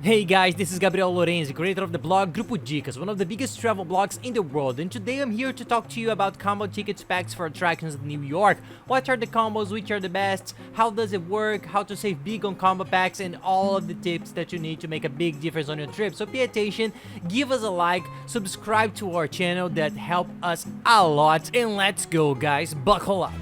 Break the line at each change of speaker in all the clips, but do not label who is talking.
Hey guys, this is Gabriel Lorenzi, creator of the blog Grupo Dicas, one of the biggest travel blogs in the world, and today I'm here to talk to you about combo ticket packs for attractions in New York. What are the combos, which are the best, how does it work, how to save big on combo packs, and all of the tips that you need to make a big difference on your trip. So pay attention, give us a like, subscribe to our channel, that help us a lot, and let's go guys, buckle up.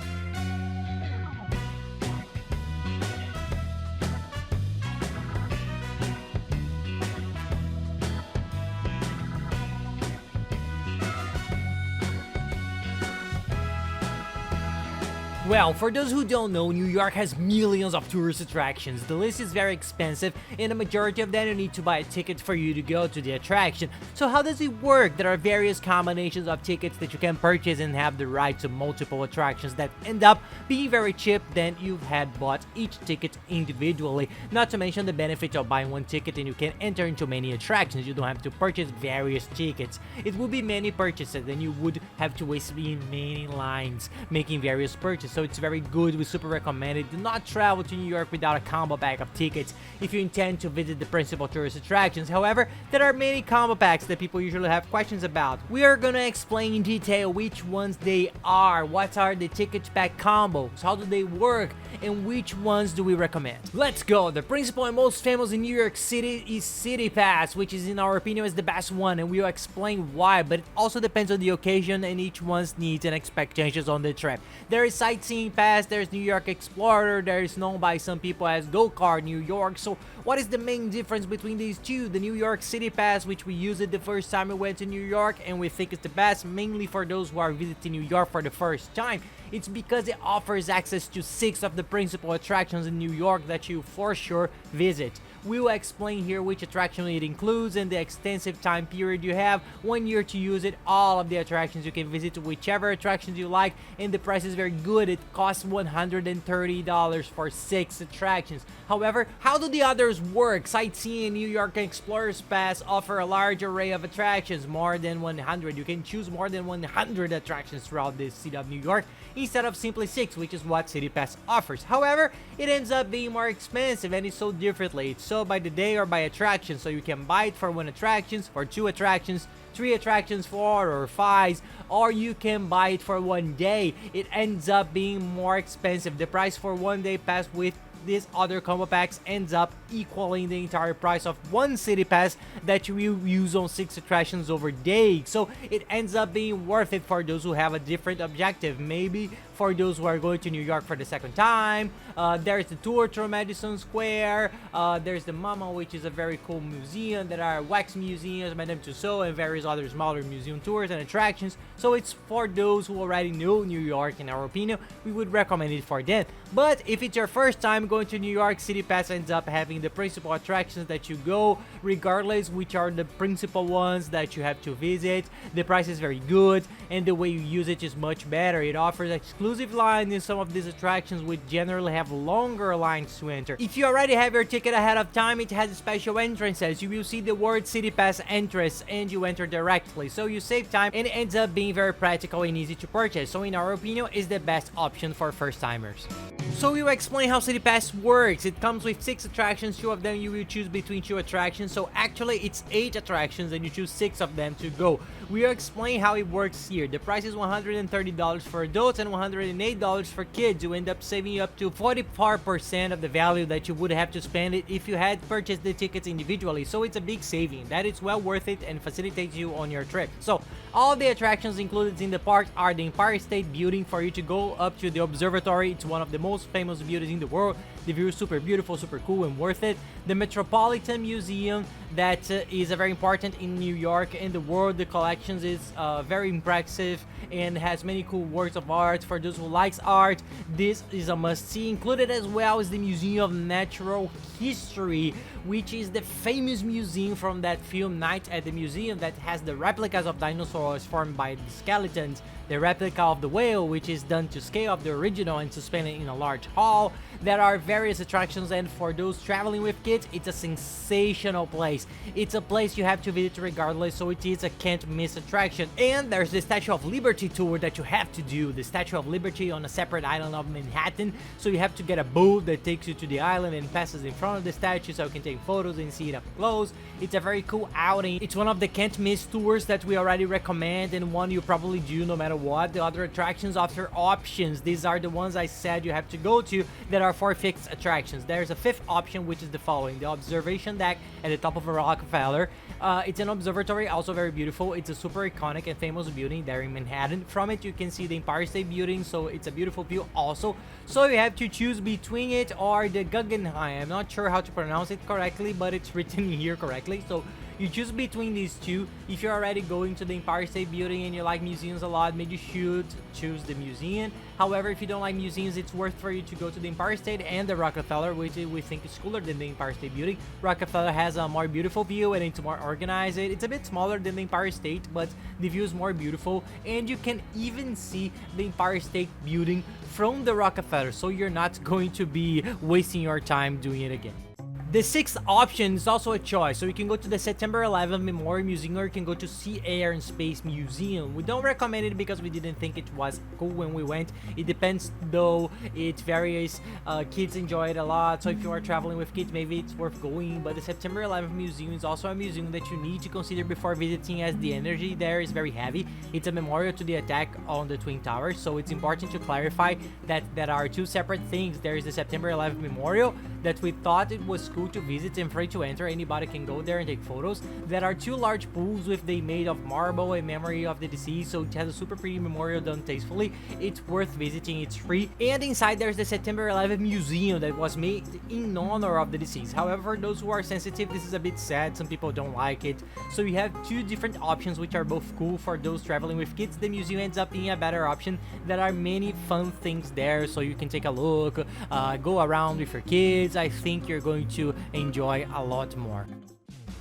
Well, for those who don't know, New York has millions of tourist attractions. The list is very expensive, and the majority of them you need to buy a ticket for you to go to the attraction. So how does it work? There are various combinations of tickets that you can purchase and have the right to multiple attractions that end up being very cheap than you've had bought each ticket individually. Not to mention the benefit of buying one ticket and you can enter into many attractions. You don't have to purchase various tickets. It would be many purchases and you would have to waste in many lines making various purchases. So it's very good, we super recommend it. Do not travel to New York without a combo pack of tickets if you intend to visit the principal tourist attractions. However, there are many combo packs that people usually have questions about. We are gonna explain in detail which ones they are, what are the ticket pack combos, how do they work, and which ones do we recommend. Let's go! The principal and most famous in New York City is Citypass, which is in our opinion is the best one, and we'll explain why, but it also depends on the occasion and each one's needs and expectations on the trip. There is Sightseeing Pass, there's New York Explorer, there is known by some people as Go Card New York. So what is the main difference between these two? The New York City Pass, which we used it the first time we went to New York and we think it's the best, mainly for those who are visiting New York for the first time. It's because it offers access to 6 of the principal attractions in New York that you for sure visit. We will explain here which attraction it includes and the extensive time period you have, 1 year to use it, all of the attractions you can visit, whichever attractions you like, and the price is very good. It costs $130 for 6 attractions. However, how do the others work? Sightseeing and New York Explorers Pass offer a large array of attractions, more than 100. You can choose more than 100 attractions throughout the city of New York instead of simply 6, which is what Citypass offers. However, it ends up being more expensive and it's sold differently. It's sold by the day or by attraction, so you can buy it for 1 attraction, for 2 attractions, 3 attractions, 4 or 5, or you can buy it for 1 day. It ends up being more expensive. The price for 1 day pass with these other combo packs ends up equaling the entire price of 1 city pass that you will use on 6 attractions over days. So it ends up being worth it for those who have a different objective. Maybe for those who are going to New York for the second time. There's the tour through Madison Square. There's the MoMA, which is a very cool museum. There are wax museums, Madame Tussauds, and various other smaller museum tours and attractions. So it's for those who already know New York. In our opinion, we would recommend it for them. But if it's your first time going to New York, City Pass ends up having the principal attractions that you go, regardless which are the principal ones that you have to visit. The price is very good, and the way you use it is much better. It offers exclusive lines in some of these attractions, which generally have longer lines to enter. If you already have your ticket ahead of time, it has special entrances. You will see the word City Pass entrance and you enter directly, so you save time and it ends up being very practical and easy to purchase. So in our opinion, is the best option for first timers. So we will explain how City Pass works. It comes with 6 attractions, 2 of them you will choose between 2 attractions. So actually it's 8 attractions and you choose 6 of them to go. We will explain how it works here. The price is $130 for adults and $108 for kids. You end up saving up to 44% of the value that you would have to spend it if you had purchased the tickets individually. So it's a big saving. That is well worth it and facilitates you on your trip. So all the attractions included in the park are the Empire State Building for you to go up to the observatory. It's one of the most famous buildings in the world. The view is super beautiful, super cool, and worth it. The Metropolitan Museum, that is a very important in New York and the world. The collections is very impressive and has many cool works of art. For those who likes art, this is a must-see. Included as well is the Museum of Natural History, which is the famous museum from that film Night at the Museum that has the replicas of dinosaurs formed by the skeletons, the replica of the whale, which is done to scale of the original and suspended in a large hall. There are various attractions, and for those traveling with kids, it's a sensational place. it's a place you have to visit regardless, so it is a can't miss attraction. And there's the Statue of Liberty tour that you have to do, the Statue of Liberty on a separate island of Manhattan. So you have to get a boat that takes you to the island and passes in front of the statue so you can take photos and see it up close. It's a very cool outing. It's one of the can't miss tours that we already recommend, and one you probably do no matter what. The other attractions offer options. These are the ones I said you have to go to that are for fixed attractions. There's a fifth option, which is the following: the observation deck at the top of a Rockefeller. It's an observatory, also very beautiful. It's a super iconic and famous building there in Manhattan. From it you can see the Empire State Building, so it's a beautiful view also. So you have to choose between it or the Guggenheim. I'm not sure how to pronounce it correctly, but it's written here correctly. So you choose between these two. If you're already going to the Empire State Building and you like museums a lot, maybe you should choose the museum. However, if you don't like museums, it's worth for you to go to the Empire State and the Rockefeller, which we think is cooler than the Empire State Building. Rockefeller has a more beautiful view and it's more organized. It's a bit smaller than the Empire State, but the view is more beautiful, and you can even see the Empire State Building from the Rockefeller, so you're not going to be wasting your time doing it again. The sixth option is also a choice, so you can go to the September 11th Memorial Museum, or you can go to Sea, Air, and Space Museum. We don't recommend it because we didn't think it was cool when we went. It depends though, it varies. Kids enjoy it a lot, so if you are traveling with kids, maybe it's worth going. But the September 11th Museum is also a museum that you need to consider before visiting, as the energy there is very heavy. It's a memorial to the attack on the Twin Towers, so it's important to clarify that there are two separate things. There is the September 11th Memorial that we thought it was cool to visit and free to enter. Anybody can go there and take photos. There are two large pools with they made of marble in memory of the deceased, so it has a super pretty memorial done tastefully. It's worth visiting, it's free. And inside there's the September 11th Museum that was made in honor of the deceased. However, for those who are sensitive, this is a bit sad. Some people don't like it. So you have two different options which are both cool. For those traveling with kids, the museum ends up being a better option. There are many fun things there, so you can take a look, go around with your kids. I think you're going to enjoy a lot more.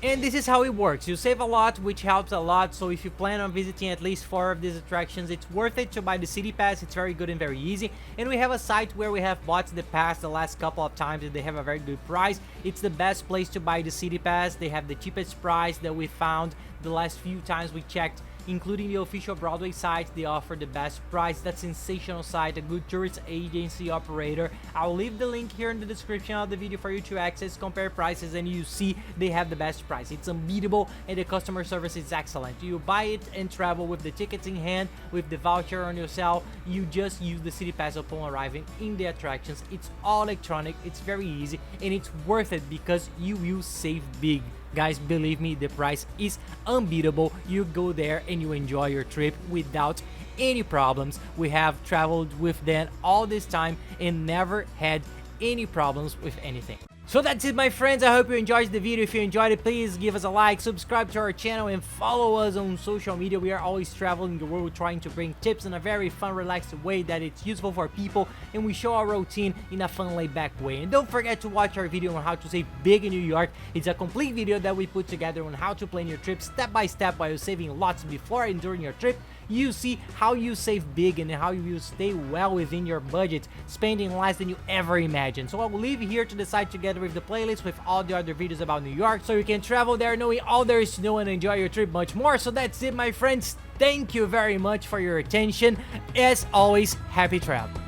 And this is how it works. You save a lot, which helps a lot. So if you plan on visiting at least 4 of these attractions, it's worth it to buy the Citypass. It's very good and very easy. And we have a site where we have bought the pass the last couple of times, and they have a very good price. It's the best place to buy the Citypass. They have the cheapest price that we found the last few times we checked. Including the official Broadway site, they offer the best price. That sensational site, a good tourist agency operator. I'll leave the link here in the description of the video for you to access, compare prices, and you see they have the best price. It's unbeatable, and the customer service is excellent. You buy it and travel with the tickets in hand, with the voucher on your cell. You just use the Citypass upon arriving in the attractions. It's all electronic, it's very easy, and it's worth it because you will save big. Guys, believe me, the price is unbeatable. You go there and you enjoy your trip without any problems. We have traveled with them all this time and never had any problems with anything. So that's it, my friends. I hope you enjoyed the video. If you enjoyed it, please give us a like, subscribe to our channel, and follow us on social media. We are always traveling the world trying to bring tips in a very fun, relaxed way that it's useful for people, and we show our routine in a fun, laid-back way. And don't forget to watch our video on how to save big in New York. It's a complete video that we put together on how to plan your trip step by step while saving lots before and during your trip. You see how you save big and how you will stay well within your budget, spending less than you ever imagined. So I will leave you here to decide together with the playlist with all the other videos about New York, so you can travel there knowing all there is to know and enjoy your trip much more. So that's it, my friends. Thank you very much for your attention. As always, happy travel.